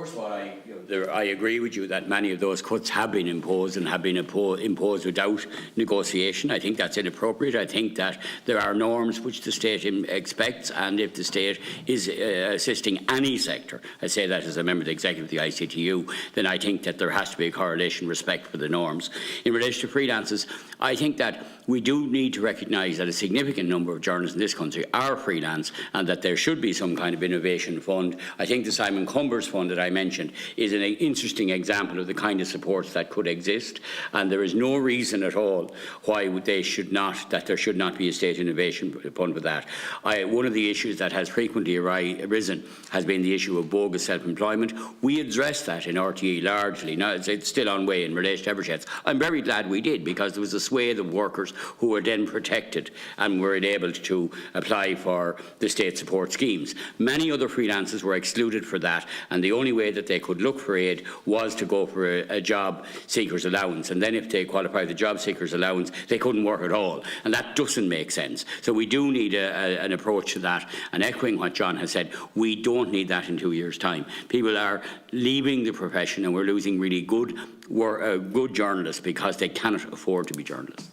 First of all, I agree with you that many of those cuts have been imposed and have been imposed without negotiation. I think that's inappropriate. I think that there are norms which the state expects, and if the state is assisting any sector, I say that as a member of the executive of the ICTU, then I think that there has to be a correlation, respect for the norms. In relation to freelancers, I think that we do need to recognise that a significant number of journalists in this country are freelance, and that there should be some kind of innovation fund. I think the Simon Cumbers Fund that I mentioned is an interesting example of the kind of supports that could exist, and there is no reason at all why there should not be a state innovation fund for that. One of the issues that has frequently arisen has been the issue of bogus self-employment. We addressed that in RTE largely. Now it's still on way in relation to Eversheds. I'm very glad we did, because there was a swathe of workers who were then protected and were enabled to apply for the state support schemes. Many other freelancers were excluded for that, and the only way that they could look for aid was to go for a job seekers allowance, and then if they qualified the job seekers allowance they couldn't work at all, and that doesn't make sense. So we do need an approach to that, and echoing what John has said, we don't need that in 2 years' time. People are leaving the profession and we're losing really good journalists because they cannot afford to be journalists.